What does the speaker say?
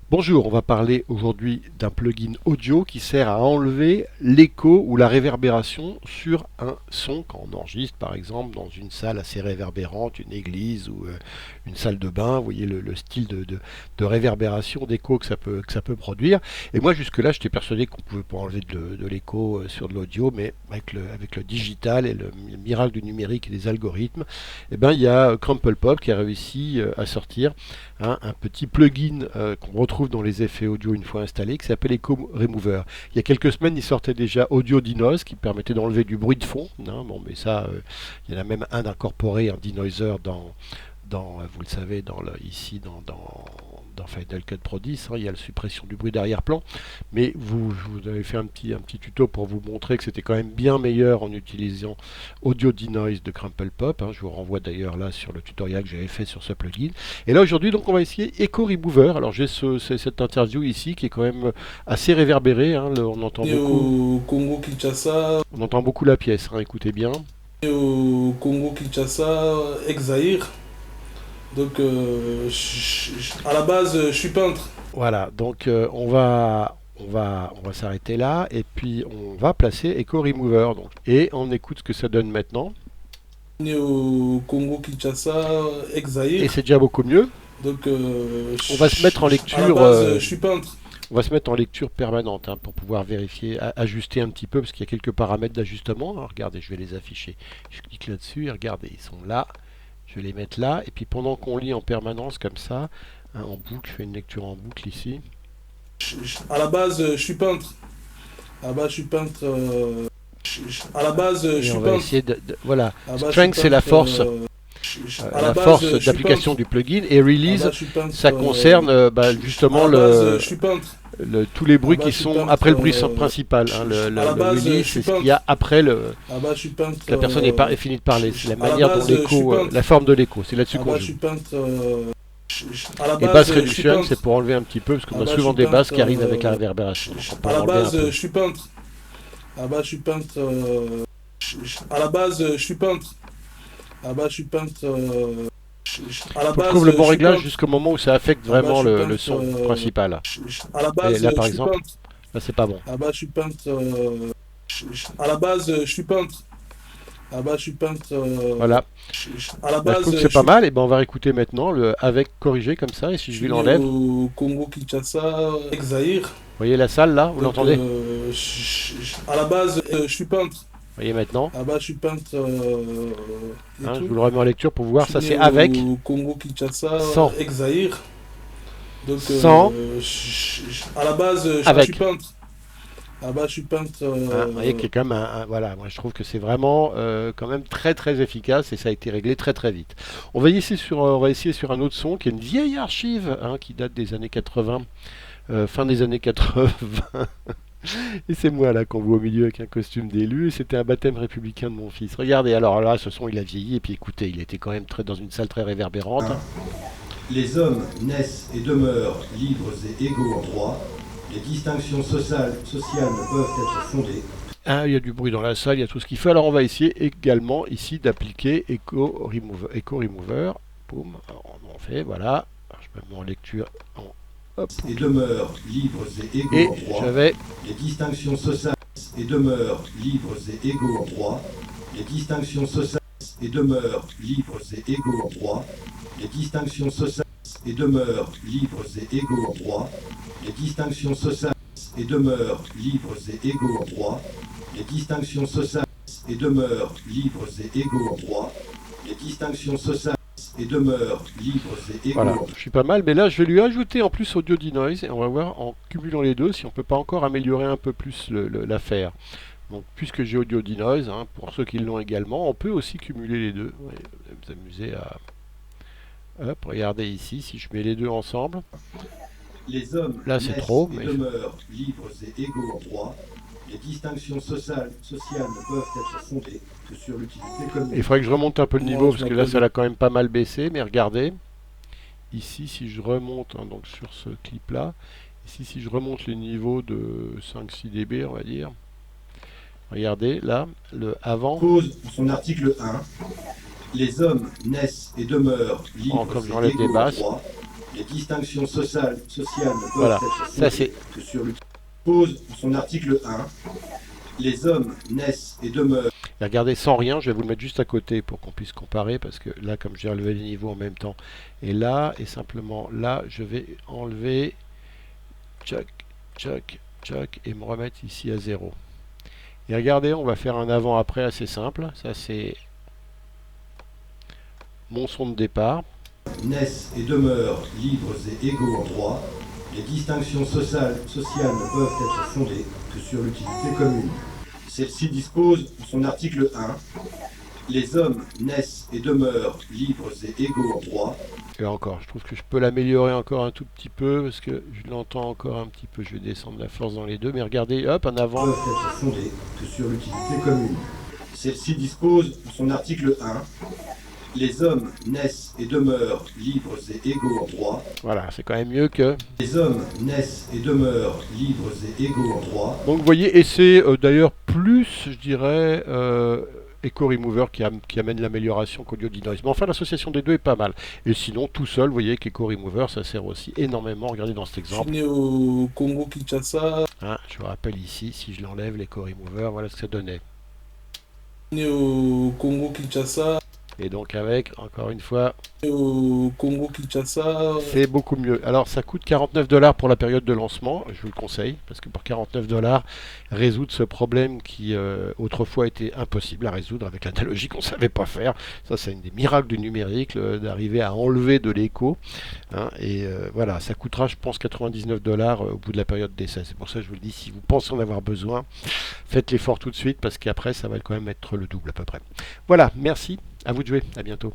Bonjour, on va parler aujourd'hui d'un plugin audio qui sert à enlever l'écho ou la réverbération sur un son quand on enregistre par exemple dans une salle assez réverbérante, une église ou une salle de bain. Vous voyez le style de réverbération, d'écho que ça peut produire. Et moi jusque-là j'étais persuadé qu'on pouvait pas enlever de l'écho sur de l'audio, mais avec le digital et le miracle du numérique et des algorithmes, eh ben, il y a Crumple Pop qui a réussi à sortir un petit plugin qu'on retrouve dans les effets audio une fois installé, qui s'appelle Echo Remover. Il y a quelques semaines, il sortait déjà Audio Denoise, qui permettait d'enlever du bruit de fond. Bon, mais ça, il y en a même un d'incorporer, un denoiser dans vous le savez, ici dans Final Cut Pro 10, il y a la suppression du bruit d'arrière-plan, mais je vous avais fait un petit tuto pour vous montrer que c'était quand même bien meilleur en utilisant Audio Denoise de Crumple Pop. Je vous renvoie d'ailleurs là sur le tutoriel que j'avais fait sur ce plugin. Et là aujourd'hui, donc, on va essayer Echo Remover. Alors j'ai cette interview ici qui est quand même assez réverbérée. On entend Et beaucoup, au Congo Kinshasa, on entend beaucoup la pièce. Écoutez bien. ex-Zaïre. Donc, à la base, je suis peintre. Voilà, donc on va s'arrêter là et puis on va placer Echo Remover. Donc, et on écoute ce que ça donne maintenant. Né au Congo Kinshasa, Et ex-Zaïre. c'est déjà beaucoup mieux. Donc, On va se mettre en à la lecture, base, je suis peintre. on va se mettre en lecture permanente pour pouvoir vérifier, ajuster un petit peu parce qu'il y a quelques paramètres d'ajustement. Alors, regardez, je vais les afficher. Je clique là-dessus et regardez, ils sont là. Je vais les mettre là et puis pendant qu'on lit en permanence comme ça, en boucle, je fais une lecture en boucle ici. À la base, je suis peintre. À la base, je suis peintre. À la base, je Et on suis va peintre. essayer voilà. À la base, je suis Strength, c'est la peintre. force. À la La base, force je suis d'application peintre. du plugin et À la release, base, je suis peintre. ça concerne À justement la base, je suis peintre. tous les À la bruits base, qui je suis sont peintre. après le bruit principal. À la Le base, je release, suis c'est ce qu'il y peintre. a après À la base, je suis peintre. que la personne est fini de parler. C'est la À la manière dont base, je suis l'écho, peintre. la forme de l'écho. C'est là-dessus À la qu'on base, je joue. suis peintre. À la Et base, bass je suis reduction, c'est peintre. pour enlever un petit peu parce À qu'on la a base, je souvent suis des basses peintre. qui arrivent avec la réverbération. Donc on peut À en la enlever un base, peu. je suis peintre. À la base, je suis peintre. À la base, je suis peintre. À la base, je suis peintre. À la Faut que je trouve base, le je bon suis réglage peintre. jusqu'au moment où ça affecte À la base, vraiment je suis le peintre. son principal. À la Et base, là je par suis exemple, peintre. là c'est pas bon. À la base, je suis peintre. À la base, je suis peintre. À la base, je suis peintre. Voilà. À la Là, je base, trouve que je c'est pas suis mal. Et ben on va écouter maintenant avec corrigé comme ça. Et si Je je suis lui né l'enlève, vous au Congo Kinshasa, ex-Zaïre. voyez la salle là, vous Donc, l'entendez? Vous à la base, je suis peintre. voyez maintenant. À la base, je suis peintre et Je tout. vous le remets en lecture pour Je voir. suis Ça né c'est avec, au Congo Kinshasa, sans, ex-Zaïre. Donc, sans, à la base, je suis avec. peintre. À la base, je suis peintre. Vous voyez qu'il y a quand même voilà, moi je trouve que c'est vraiment quand même très très efficace et ça a été réglé très très vite. On va essayer sur un autre son qui est une vieille archive qui date des années 80, fin des années 80. Et c'est moi là qu'on voit au milieu avec un costume d'élu. Et c'était un baptême républicain de mon fils. Regardez, alors là, ce son il a vieilli. Et puis écoutez, il était quand même dans une salle très réverbérante. Les hommes naissent et demeurent libres et égaux en droit. Les distinctions sociales ne peuvent être fondées. Il y a du bruit dans la salle, il y a tout ce qu'il faut. Alors on va essayer également ici d'appliquer Echo Remover. Boum, alors, on en fait, voilà. Alors, je me mets en lecture. Hop. Et demeurent libres et égaux Et en droit. j'avais Les distinctions sociales et demeurent libres et égaux en droit. Les distinctions sociales et demeurent libres et égaux en droit. Les distinctions sociales et demeurent libres et égaux en droit. Les distinctions sociales et demeurent libres et égaux en droit. Les distinctions sociales et demeurent libres et égaux en droit. Les distinctions sociales et demeurent libres et égaux voilà, en droit. je suis pas mal, mais là je vais lui ajouter en plus Audio Denoise et on va voir en cumulant les deux si on peut pas encore améliorer un peu plus l'affaire. Donc puisque j'ai Audio Denoise, pour ceux qui l'ont également, on peut aussi cumuler les deux. Ouais, vous allez vous amuser à... Hop, regardez ici, si je mets les deux ensemble, Les hommes là c'est naissent trop, et mais demeurent libres et égaux en droit. Les distinctions sociales ne peuvent être fondées que sur l'utilité il commune. faudrait que je remonte un peu le Moi, niveau je parce que là ça m'appelle. l'a quand même pas mal baissé, mais regardez, ici si je remonte donc sur ce clip là, ici si je remonte les niveaux de 5-6 dB on va dire, regardez là, le avant, Cause en son article 1. Les hommes naissent et demeurent libres comme et j'enlève des égaux en basses, droit. Les distinctions sociales ne peuvent Voilà, être ça fondées c'est... que sur le pose son article 1. Les hommes naissent et demeurent. Et regardez, sans rien, je vais vous le mettre juste à côté pour qu'on puisse comparer, parce que là, comme j'ai relevé les niveaux en même temps, et simplement là, je vais enlever, tchac, tchac, tchac, et me remettre ici à 0. Et regardez, on va faire un avant-après assez simple. Ça, c'est mon son de départ. Naissent et demeurent libres et égaux en droit. Les distinctions sociales ne peuvent être fondées que sur l'utilité commune. Celle-ci dispose, en son article 1, les hommes naissent et demeurent libres et égaux en droit. Et encore, je trouve que je peux l'améliorer encore un tout petit peu, parce que je l'entends encore un petit peu. Je vais descendre la force dans les deux, mais regardez, hop, en avant. Peuvent être fondées que sur l'utilité commune. Celle-ci dispose, en son article 1, les hommes naissent et demeurent libres et égaux en droit. Voilà, c'est quand même mieux que... Les hommes naissent et demeurent libres et égaux en droit. Donc vous voyez, et c'est d'ailleurs plus, je dirais, Echo Remover qui amène l'amélioration qu'Audio Denoise. Mais enfin, l'association des deux est pas mal. Et sinon, tout seul, vous voyez qu'Echo Remover, ça sert aussi énormément. Regardez dans cet Je suis exemple. né au Congo-Kinshasa. Hein, je vous rappelle ici, si je l'enlève, l'Echo Remover, voilà ce que ça donnait. Né au Congo-Kinshasa. Et donc avec, encore une fois, Au Congo-Kinshasa. c'est beaucoup mieux. Alors ça coûte 49 $ pour la période de lancement, je vous le conseille, parce que pour 49 $, résoudre ce problème qui autrefois était impossible à résoudre avec l'analogie qu'on ne savait pas faire. Ça, c'est un des miracles du numérique, d'arriver à enlever de l'écho. Hein, et voilà, ça coûtera, je pense, 99 $ au bout de la période d'essai. C'est pour ça que je vous le dis, si vous pensez en avoir besoin, faites l'effort tout de suite, parce qu'après, ça va quand même être le double à peu près. Voilà, merci. À vous de jouer, à bientôt.